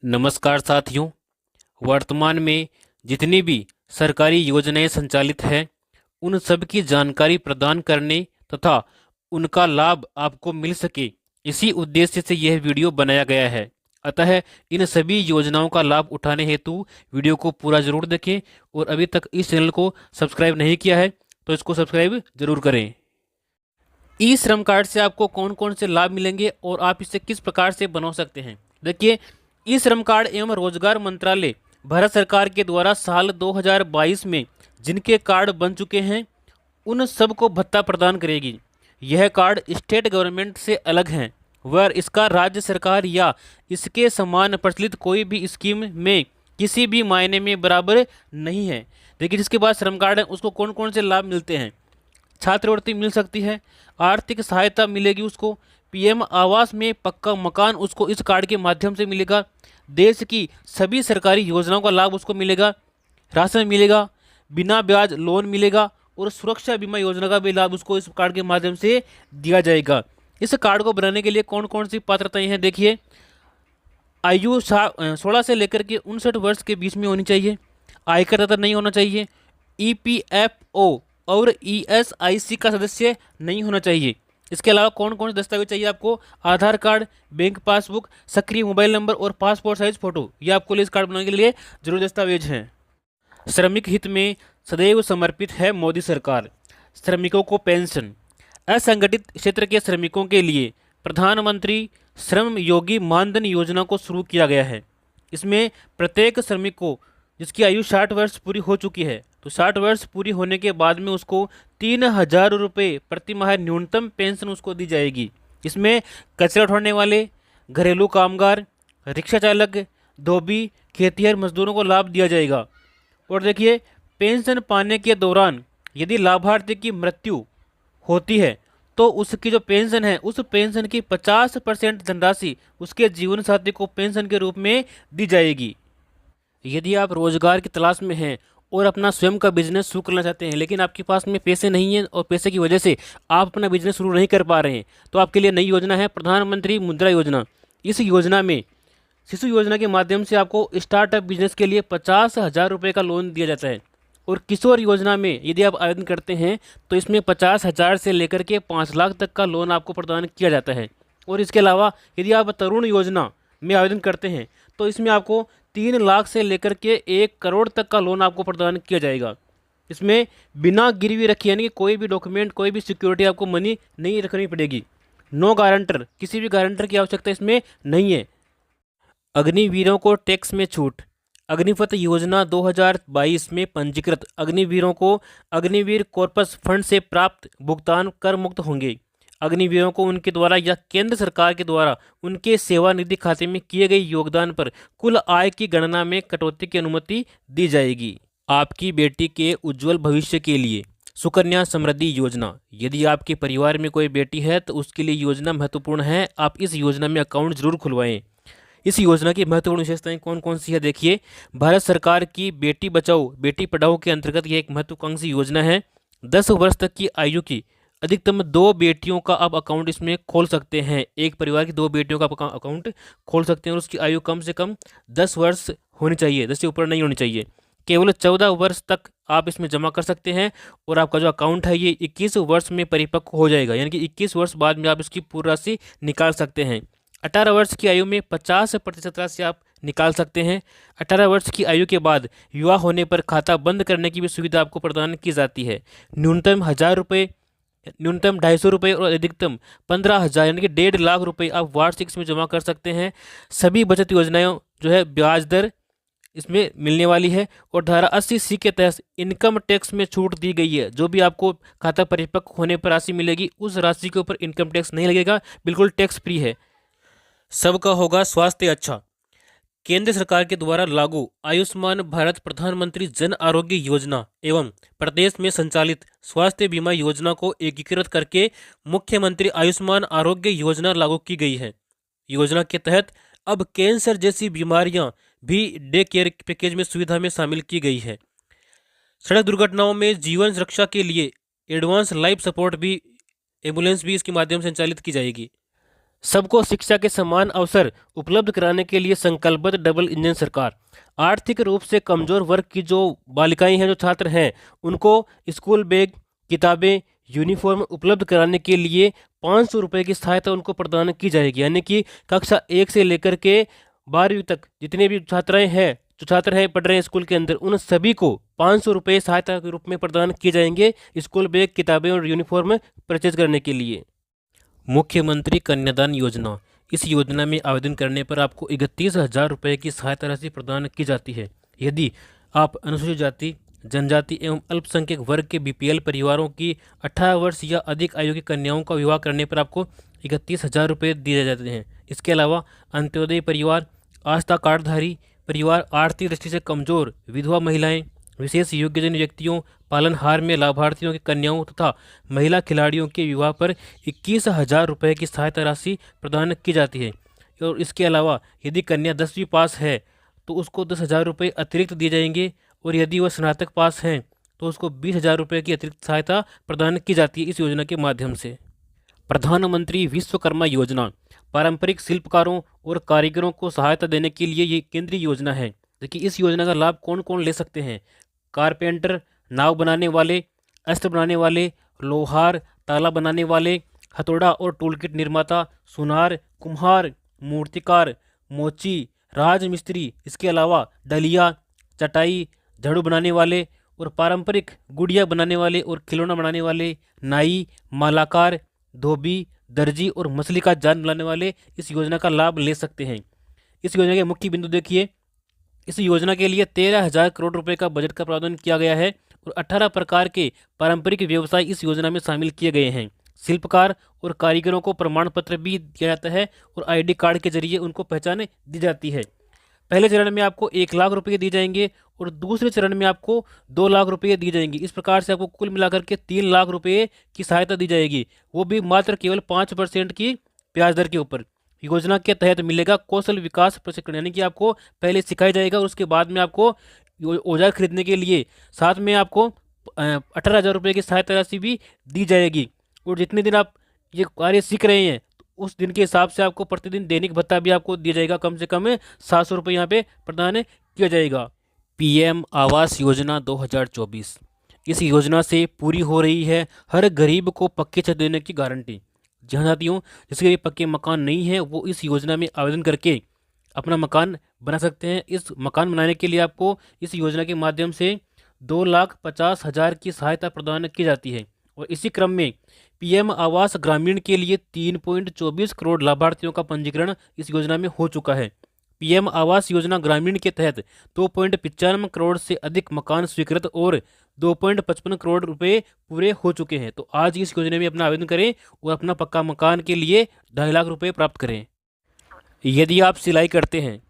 नमस्कार साथियों। वर्तमान में जितनी भी सरकारी योजनाएं संचालित हैं उन सब की जानकारी प्रदान करने तथा उनका लाभ आपको मिल सके, इसी उद्देश्य से यह वीडियो बनाया गया है। अतः इन सभी योजनाओं का लाभ उठाने हेतु वीडियो को पूरा जरूर देखें और अभी तक इस चैनल को सब्सक्राइब नहीं किया है तो इसको सब्सक्राइब जरूर करें। ई श्रम कार्ड से आपको कौन कौन से लाभ मिलेंगे और आप इसे किस प्रकार से बना सकते हैं। देखिए, ई श्रम कार्ड एवं रोजगार मंत्रालय भारत सरकार के द्वारा साल 2022 में जिनके कार्ड बन चुके हैं उन सबको भत्ता प्रदान करेगी। यह कार्ड स्टेट गवर्नमेंट से अलग हैं, वह इसका राज्य सरकार या इसके समान प्रचलित कोई भी स्कीम में किसी भी मायने में बराबर नहीं है। देखिए, जिसके पास श्रम कार्ड है उसको कौन कौन से लाभ मिलते हैं। छात्रवृत्ति मिल सकती है, आर्थिक सहायता मिलेगी उसको, पीएम आवास में पक्का मकान उसको इस कार्ड के माध्यम से मिलेगा, देश की सभी सरकारी योजनाओं का लाभ उसको मिलेगा, राशन मिलेगा, बिना ब्याज लोन मिलेगा और सुरक्षा बीमा योजना का भी लाभ उसको इस कार्ड के माध्यम से दिया जाएगा। इस कार्ड को बनाने के लिए कौन कौन सी पात्रताएं हैं। देखिए, आयु 16 से लेकर के 59 वर्ष के बीच में होनी चाहिए, आयकर दाता नहीं होना चाहिए, ईपीएफओ और ईएसआईसी का सदस्य नहीं होना चाहिए। इसके अलावा कौन कौन से दस्तावेज चाहिए आपको। आधार कार्ड, बैंक पासबुक, सक्रिय मोबाइल नंबर और पासपोर्ट साइज फोटो, ये आपको इस कार्ड बनाने के लिए जरूरी दस्तावेज हैं। श्रमिक हित में सदैव समर्पित है मोदी सरकार। श्रमिकों को पेंशन। असंगठित क्षेत्र के श्रमिकों के लिए प्रधानमंत्री श्रम योगी मानधन योजना को शुरू किया गया है। इसमें प्रत्येक श्रमिक को जिसकी आयु 60 वर्ष पूरी हो चुकी है तो 60 वर्ष पूरी होने के बाद में उसको 3,000 रुपये प्रति माह न्यूनतम पेंशन उसको दी जाएगी। इसमें कचरा उठाने वाले, घरेलू कामगार, रिक्शा चालक, धोबी, खेतिहर मजदूरों को लाभ दिया जाएगा। और देखिए, पेंशन पाने के दौरान यदि लाभार्थी की मृत्यु होती है तो उसकी जो पेंशन है उस पेंशन की 50% धनराशि उसके जीवन साथी को पेंशन के रूप में दी जाएगी। यदि आप रोजगार की तलाश में हैं और अपना स्वयं का बिजनेस शुरू करना चाहते हैं लेकिन आपके पास में पैसे नहीं हैं और पैसे की वजह से आप अपना बिजनेस शुरू नहीं कर पा रहे हैं तो आपके लिए नई योजना है प्रधानमंत्री मुद्रा योजना। इस योजना में शिशु योजना के माध्यम से आपको स्टार्टअप बिजनेस के लिए 50,000 रुपये का लोन दिया जाता है। और किशोर योजना में यदि आप आवेदन करते हैं तो इसमें 50,000 से लेकर के 5 लाख तक का लोन आपको प्रदान किया जाता है। और इसके अलावा यदि आप तरुण योजना में आवेदन करते हैं तो इसमें आपको 3 लाख से लेकर के 1 करोड़ तक का लोन आपको प्रदान किया जाएगा। इसमें बिना गिरवी रखे यानी कि कोई भी डॉक्यूमेंट, कोई भी सिक्योरिटी आपको मनी नहीं रखनी पड़ेगी। नो गारंटर, किसी भी गारंटर की आवश्यकता इसमें नहीं है। अग्निवीरों को टैक्स में छूट। अग्निपथ योजना 2022 में पंजीकृत अग्निवीरों को अग्निवीर कॉर्पस फंड से प्राप्त भुगतान कर मुक्त होंगे। अग्निवीरों को उनके द्वारा या केंद्र सरकार के द्वारा उनके सेवानिधि खाते में किए गए योगदान पर कुल आय की गणना में कटौती की अनुमति दी जाएगी। आपकी बेटी के उज्जवल भविष्य के लिए सुकन्या समृद्धि योजना। यदि आपके परिवार में कोई बेटी है तो उसके लिए योजना महत्वपूर्ण है। आप इस योजना में अकाउंट जरूर खुलवाएं। इस योजना की महत्वपूर्ण विशेषताएं कौन कौन सी है। देखिए, भारत सरकार की बेटी बचाओ बेटी पढ़ाओ के अंतर्गत यह एक महत्वाकांक्षी योजना है। 10 वर्ष तक की आयु की अधिकतम 2 बेटियों का आप अकाउंट इसमें खोल सकते हैं। एक परिवार की 2 बेटियों का अकाउंट खोल सकते हैं और उसकी आयु कम से कम 10 वर्ष होनी चाहिए, 10 से ऊपर नहीं होनी चाहिए। केवल 14 वर्ष तक आप इसमें जमा कर सकते हैं और आपका जो अकाउंट है ये 21 वर्ष में परिपक्व हो जाएगा, यानी कि 21 वर्ष बाद में आप इसकी पूरी राशि निकाल सकते हैं। 18 वर्ष की आयु में 50% राशि आप निकाल सकते हैं। 18 वर्ष की आयु के बाद युवा होने पर खाता बंद करने की भी सुविधा आपको प्रदान की जाती है। न्यूनतम 1,000 रुपये, न्यूनतम 250 रुपये और अधिकतम 15,000 यानी कि 1.5 लाख रुपये आप वार्षिक इसमें जमा कर सकते हैं। सभी बचत योजनाएं जो है ब्याज दर इसमें मिलने वाली है। और धारा 80C के तहत इनकम टैक्स में छूट दी गई है। जो भी आपको खाता परिपक्व होने पर राशि मिलेगी उस राशि के ऊपर इनकम टैक्स नहीं लगेगा, बिल्कुल टैक्स फ्री है। सबका होगा स्वास्थ्य अच्छा। केंद्र सरकार के द्वारा लागू आयुष्मान भारत प्रधानमंत्री जन आरोग्य योजना एवं प्रदेश में संचालित स्वास्थ्य बीमा योजना को एकीकृत करके मुख्यमंत्री आयुष्मान आरोग्य योजना लागू की गई है। योजना के तहत अब कैंसर जैसी बीमारियां भी डे केयर पैकेज में सुविधा में शामिल की गई है। सड़क दुर्घटनाओं में जीवन रक्षा के लिए एडवांस लाइफ सपोर्ट भी एम्बुलेंस भी इसके माध्यम से संचालित की जाएगी। सबको शिक्षा के समान अवसर उपलब्ध कराने के लिए संकल्पबद्ध डबल इंजन सरकार। आर्थिक रूप से कमजोर वर्ग की जो बालिकाएं हैं, जो छात्र हैं, उनको स्कूल बैग, किताबें, यूनिफॉर्म उपलब्ध कराने के लिए 500 रुपये की सहायता उनको प्रदान की जाएगी। यानी कि कक्षा 1 से लेकर के 12वीं तक जितने भी छात्राएं हैं, जो छात्र हैं पढ़ रहे हैं स्कूल के अंदर, उन सभी को 500 रुपये सहायता के रूप में प्रदान किए जाएंगे स्कूल बैग, किताबें और यूनिफॉर्म परचेज करने के लिए। मुख्यमंत्री कन्यादान योजना, इस योजना में आवेदन करने पर आपको 31,000 रुपये की सहायता राशि प्रदान की जाती है। यदि आप अनुसूचित जाति, जनजाति एवं अल्पसंख्यक वर्ग के बीपीएल परिवारों की 18 वर्ष या अधिक आयु की कन्याओं का विवाह करने पर आपको 31,000 रुपये दिए जाते हैं। इसके अलावा अंत्योदय परिवार, आस्था कार्डधारी परिवार, आर्थिक दृष्टि से कमजोर विधवा महिलाएं, विशेष योग्यजन व्यक्तियों, पालनहार में लाभार्थियों की कन्याओं तथा महिला खिलाड़ियों के विवाह पर 21,000 रुपये की सहायता राशि प्रदान की जाती है। और इसके अलावा यदि कन्या 10वीं पास है तो उसको 10,000 रुपये अतिरिक्त दिए जाएंगे, और यदि वह स्नातक पास हैं तो उसको 20,000 रुपये की अतिरिक्त सहायता प्रदान की जाती है इस योजना के माध्यम से। प्रधानमंत्री विश्वकर्मा योजना, पारंपरिक शिल्पकारों और कारीगरों को सहायता देने के लिए ये केंद्रीय योजना है। देखिए, इस योजना का लाभ कौन कौन ले सकते हैं? कारपेंटर, नाव बनाने वाले, अस्त्र बनाने वाले, लोहार, ताला बनाने वाले, हथौड़ा और टूलकिट निर्माता, सुनार, कुम्हार, मूर्तिकार, मोची, राजमिस्त्री, इसके अलावा डलिया, चटाई, झाड़ू बनाने वाले और पारंपरिक गुड़िया बनाने वाले और खिलौना बनाने वाले, नाई, मालाकार, धोबी, दर्जी और मछली का जाल बनाने वाले इस योजना का लाभ ले सकते हैं। इस योजना के मुख्य बिंदु देखिए, इस योजना के लिए 13,000 करोड़ रुपए का बजट का प्रावधान किया गया है और 18 प्रकार के पारंपरिक व्यवसाय इस योजना में शामिल किए गए हैं। शिल्पकार और कारीगरों को प्रमाण पत्र भी दिया जाता है और आईडी कार्ड के जरिए उनको पहचान दी जाती है। पहले चरण में आपको 1 लाख रुपये दिए जाएंगे और दूसरे चरण में आपको 2 लाख रुपये दिए जाएंगे। इस प्रकार से आपको कुल मिलाकर के 3 लाख रुपये की सहायता दी जाएगी, वो भी मात्र केवल 5% की ब्याज दर के ऊपर। योजना के तहत मिलेगा कौशल विकास प्रशिक्षण, यानी कि आपको पहले सिखाया जाएगा और उसके बाद में आपको औजार खरीदने के लिए साथ में आपको 18,000 रुपये की सहायता राशि भी दी जाएगी। और जितने दिन आप ये कार्य सीख रहे हैं उस दिन के हिसाब से आपको प्रतिदिन दैनिक भत्ता भी आपको दिया जाएगा, कम से कम 700 रुपये यहाँ पे प्रदान किया जाएगा। पीएम आवास योजना 2024, इस योजना से पूरी हो रही है हर गरीब को पक्के छत देने की गारंटी। जहाँ साथियों, जिसके लिए पक्के मकान नहीं है वो इस योजना में आवेदन करके अपना मकान बना सकते हैं। इस मकान बनाने के लिए आपको इस योजना के माध्यम से 2,50,000 की सहायता प्रदान की जाती है। और इसी क्रम में पीएम आवास ग्रामीण के लिए 3.24 करोड़ लाभार्थियों का पंजीकरण इस योजना में हो चुका है। पीएम आवास योजना ग्रामीण के तहत 2.95 करोड़ से अधिक मकान स्वीकृत और 2.55 करोड़ रुपए पूरे हो चुके हैं। तो आज इस योजना में अपना आवेदन करें और अपना पक्का मकान के लिए 2.5 लाख रुपए प्राप्त करें। यदि आप सिलाई करते हैं,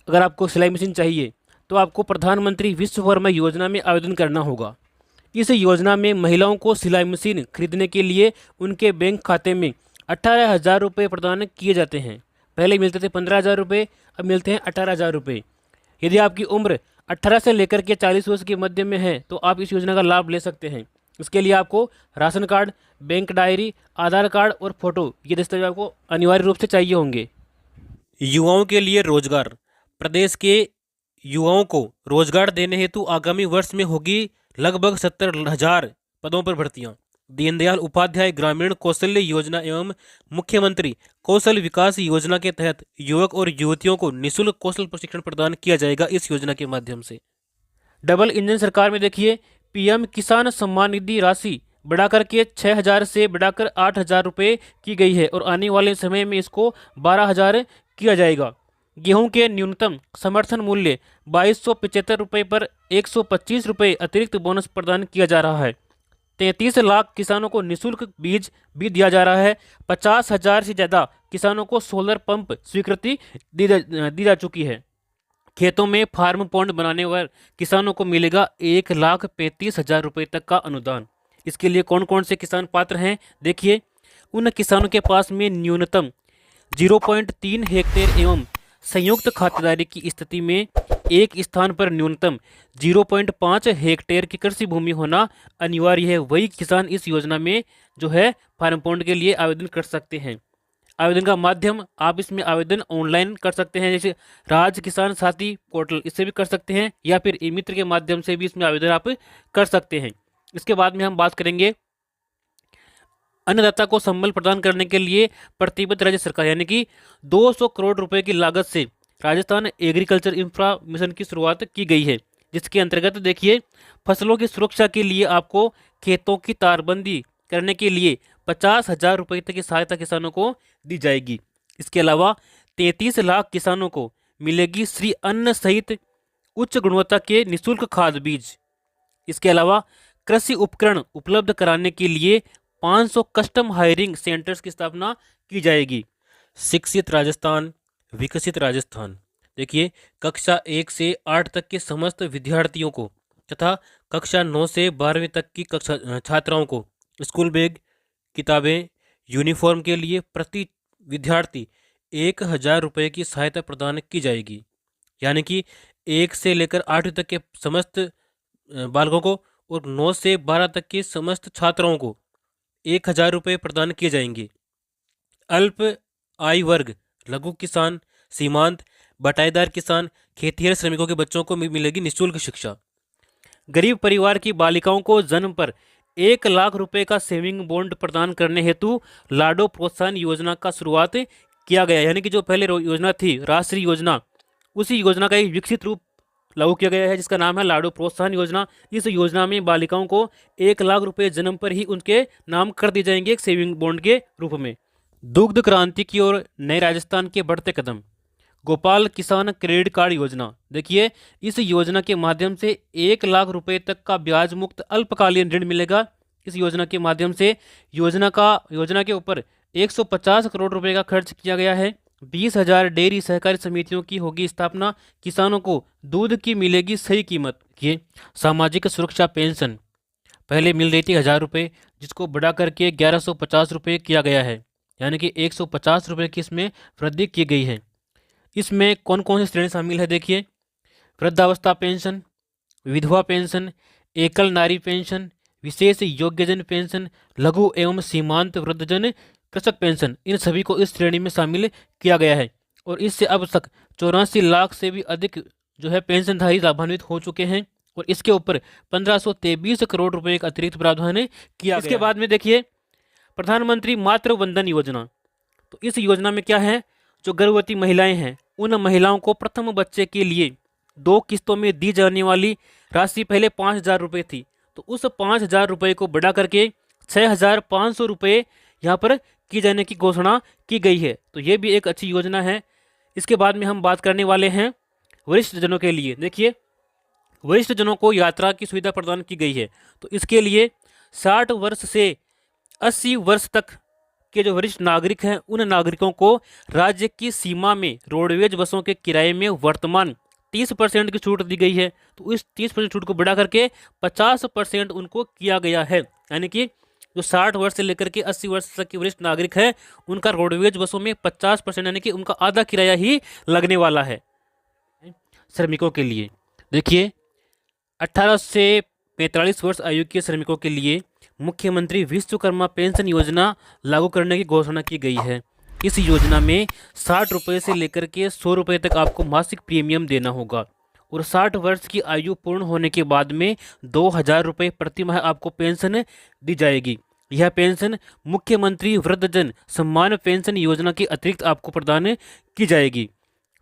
अगर आपको सिलाई मशीन चाहिए तो आपको प्रधानमंत्री विश्वकर्मा योजना में आवेदन करना होगा। इस योजना में महिलाओं को सिलाई मशीन खरीदने के लिए उनके बैंक खाते में 18,000 रुपये प्रदान किए जाते हैं। पहले मिलते थे 15,000 रुपये, अब मिलते हैं 18,000 रुपये। यदि आपकी उम्र 18 से लेकर के 40 वर्ष के मध्य में है तो आप इस योजना का लाभ ले सकते हैं। इसके लिए आपको राशन कार्ड, बैंक डायरी, आधार कार्ड और फोटो, ये दस्तावेज आपको अनिवार्य रूप से चाहिए होंगे। युवाओं के लिए रोजगार, प्रदेश के युवाओं को रोजगार देने हेतु आगामी वर्ष में होगी लगभग 70,000 पदों पर भर्तियां। दीनदयाल उपाध्याय ग्रामीण कौशल्य योजना एवं मुख्यमंत्री कौशल विकास योजना के तहत युवक और युवतियों को निःशुल्क कौशल प्रशिक्षण प्रदान किया जाएगा इस योजना के माध्यम से। डबल इंजन सरकार में देखिए, पीएम किसान सम्मान निधि राशि बढ़ाकर के 6,000 से बढ़ाकर 8,000 रुपये की गई है और आने वाले समय में इसको 12,000 किया जाएगा। गेहूं के न्यूनतम समर्थन मूल्य 2,275 रुपये पर 125 रुपये अतिरिक्त बोनस प्रदान किया जा रहा है। 33 लाख किसानों को निःशुल्क बीज भी दिया जा रहा है। 50,000 से ज़्यादा किसानों को सोलर पंप स्वीकृति दी जा चुकी है। खेतों में फार्म पॉन्ड बनाने पर किसानों को मिलेगा 1,35,000 रुपये तक का अनुदान। इसके लिए कौन कौन से किसान पात्र हैं देखिए, उन किसानों के पास में न्यूनतम 0.3 हेक्टेयर एवं संयुक्त खातेदारी की स्थिति में एक स्थान पर न्यूनतम 0.5 हेक्टेयर की कृषि भूमि होना अनिवार्य है। वही किसान इस योजना में जो है फार्म पॉन्ड के लिए आवेदन कर सकते हैं। आवेदन का माध्यम, आप इसमें आवेदन ऑनलाइन कर सकते हैं, जैसे राज्य किसान साथी पोर्टल, इससे भी कर सकते हैं, या फिर ई मित्र के माध्यम से भी इसमें आवेदन आप कर सकते हैं। इसके बाद में हम बात करेंगे अन्नदाता को संबल प्रदान करने के लिए प्रतिबद्ध राज्य सरकार, यानी कि 200 करोड़ रुपए की लागत से राजस्थान एग्रीकल्चर इंफ्रा मिशन की शुरुआत की गई है, जिसके अंतर्गत देखिए फसलों की सुरक्षा के लिए आपको खेतों की तारबंदी करने के लिए 50,000 रुपये तक की सहायता किसानों को दी जाएगी। इसके अलावा 33 लाख किसानों को मिलेगी श्री अन्न सहित उच्च गुणवत्ता के निःशुल्क खाद बीज। इसके अलावा कृषि उपकरण उपलब्ध कराने के लिए 500 कस्टम हायरिंग सेंटर्स की स्थापना की जाएगी। शिक्षित राजस्थान, विकसित राजस्थान। देखिए कक्षा 1 से 8 तक के समस्त विद्यार्थियों को तथा कक्षा 9 से 12वीं तक की कक्षा छात्राओं को स्कूल बैग, किताबें, यूनिफॉर्म के लिए प्रति विद्यार्थी 1,000 रुपये की सहायता प्रदान की जाएगी। यानी कि 1 से लेकर 8वीं तक के समस्त बालकों को और 9 से 12 तक के समस्त छात्राओं को 1,000 रुपये प्रदान किए जाएंगे। अल्प आय वर्ग, लघु किसान, सीमांत, बटाईदार किसान, खेतिहर श्रमिकों के बच्चों को मिलेगी निःशुल्क शिक्षा। गरीब परिवार की बालिकाओं को जन्म पर 1 लाख रुपए का सेविंग बॉन्ड प्रदान करने हेतु लाडो प्रोत्साहन योजना का शुरुआत किया गया। यानी कि जो पहले योजना थी राष्ट्रीय योजना, उसी योजना का एक विकसित रूप लागू किया गया है, जिसका नाम है लाडो प्रोत्साहन योजना। इस योजना में बालिकाओं को 1 लाख रुपए जन्म पर ही उनके नाम कर दिए जाएंगे एक सेविंग बॉन्ड के रूप में। दुग्ध क्रांति की ओर नए राजस्थान के बढ़ते कदम। गोपाल किसान क्रेडिट कार्ड योजना। देखिए इस योजना के माध्यम से 1 लाख रुपए तक का ब्याज मुक्त अल्पकालीन ऋण मिलेगा। इस योजना के माध्यम से योजना के ऊपर 150 करोड़ रुपए का खर्च किया गया है। 20,000 डेयरी सहकारी समितियों की होगी स्थापना। किसानों को दूध की मिलेगी सही कीमत। ये सामाजिक सुरक्षा पेंशन पहले मिल रही थी 1,000 रुपये, जिसको बढ़ा करके 1,150 रुपये किया गया है, यानी कि 150 रुपये की इसमें वृद्धि की गई है। इसमें कौन कौन सी श्रेणी शामिल है देखिए, वृद्धावस्था पेंशन, विधवा पेंशन, एकल नारी पेंशन, विशेष योग्यजन पेंशन, लघु एवं सीमांत वृद्धजन कृषक पेंशन, इन सभी को इस श्रेणी में शामिल किया गया है। और इससे अब तक 84 लाख से भी अधिक जो है पेंशनधारी लाभान्वित हो चुके हैं, और इसके ऊपर 1523 करोड़ रुपए का अतिरिक्त प्रावधान किया गया। इसके बाद में देखिए प्रधानमंत्री मातृ वंदन योजना। तो इस योजना में क्या है, जो गर्भवती महिलाएं हैं उन महिलाओं को प्रथम बच्चे के लिए 2 किस्तों में दी जाने वाली राशि पहले 5,000 रुपये थी, तो उस 5,000 रुपये को बढ़ा करके 6,500 रुपये यहाँ पर की जाने की घोषणा की गई है। तो ये भी एक अच्छी योजना है। इसके बाद में हम बात करने वाले हैं वरिष्ठ जनों के लिए। देखिए वरिष्ठ जनों को यात्रा की सुविधा प्रदान की गई है। तो इसके लिए 60 वर्ष से 80 वर्ष तक के जो वरिष्ठ नागरिक हैं उन नागरिकों को राज्य की सीमा में रोडवेज बसों के किराए में वर्तमान 30% की छूट दी गई है। तो इस 30% छूट को बढ़ा करके 50% उनको किया गया है। यानी कि जो 60 वर्ष से लेकर के 80 वर्ष तक के वरिष्ठ नागरिक हैं उनका रोडवेज बसों में 50%, यानी कि उनका आधा किराया ही लगने वाला है। श्रमिकों के लिए देखिए 18 से 45 वर्ष आयु के श्रमिकों के लिए मुख्यमंत्री विश्वकर्मा पेंशन योजना लागू करने की घोषणा की गई है। इस योजना में 60 रुपये से लेकर के 100 रुपये तक आपको मासिक प्रीमियम देना होगा, और 60 वर्ष की आयु पूर्ण होने के बाद में 2,000 रुपये प्रति माह आपको पेंशन दी जाएगी। यह पेंशन मुख्यमंत्री वृद्धजन सम्मान पेंशन योजना के अतिरिक्त आपको प्रदान की जाएगी।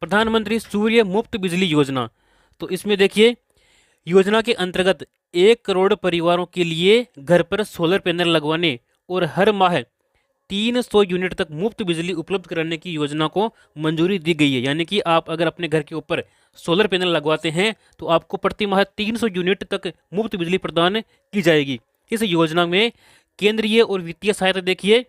प्रधानमंत्री सूर्य मुफ्त बिजली योजना। तो इसमें देखिए योजना के अंतर्गत 1 करोड़ परिवारों के लिए घर पर सोलर पैनल लगवाने और हर माह 300 यूनिट तक मुफ्त बिजली उपलब्ध कराने की योजना को मंजूरी दी गई है। यानी कि आप अगर अपने घर के ऊपर सोलर पैनल लगवाते हैं तो आपको प्रति माह 300 यूनिट तक मुफ्त बिजली प्रदान की जाएगी। इस योजना में केंद्रीय और वित्तीय सहायता देखिए,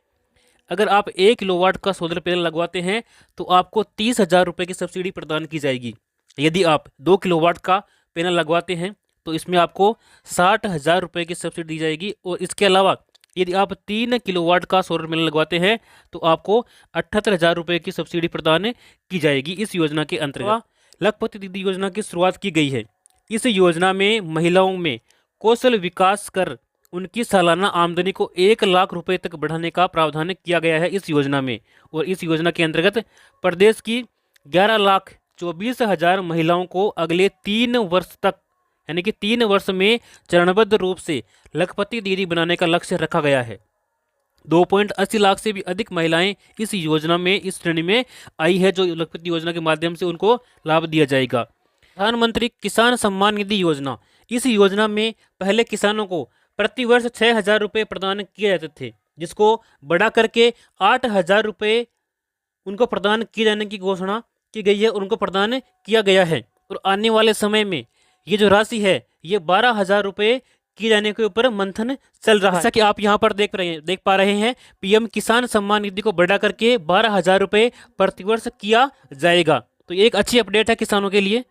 अगर आप 1 किलोवाट का सोलर पैनल लगवाते हैं तो आपको 30,000 रुपये की सब्सिडी प्रदान की जाएगी। यदि आप 2 किलोवाट का पैनल लगवाते हैं तो इसमें आपको 60,000 रुपये की सब्सिडी दी जाएगी। और इसके अलावा यदि आप 3 किलोवाट का सोलर पैनल लगवाते हैं तो आपको 78,000 रुपये की सब्सिडी प्रदान की जाएगी। इस योजना के अंतर्गत लखपति दीदी योजना की शुरुआत की गई है। इस योजना में महिलाओं में कौशल विकास कर उनकी सालाना आमदनी को 1 लाख रुपए तक बढ़ाने का प्रावधान किया गया है इस योजना में। और इस योजना के अंतर्गत प्रदेश की 11,24,000 महिलाओं को अगले 3 वर्ष तक, यानी कि 3 वर्ष में चरणबद्ध रूप से लखपति दीदी बनाने का लक्ष्य रखा गया है। 2.80 लाख से भी अधिक महिलाएं इस योजना में, इस श्रेणी में आई है, जो लखपति योजना के माध्यम से उनको लाभ दिया जाएगा। प्रधानमंत्री किसान सम्मान निधि योजना, इस योजना में पहले किसानों को प्रतिवर्ष 6,000 रुपये प्रदान किए जाते थे, जिसको बढ़ा करके 8,000 रुपये उनको प्रदान किए जाने की घोषणा की गई है, उनको प्रदान किया गया है। और आने वाले समय में ये जो राशि है ये 12,000 रुपये किए जाने के ऊपर मंथन चल रहा है। जैसा कि आप यहाँ पर देख पा रहे हैं, पीएम किसान सम्मान निधि को बढ़ा करके 12,000 रुपये प्रतिवर्ष किया जाएगा। तो ये एक अच्छी अपडेट है किसानों के लिए।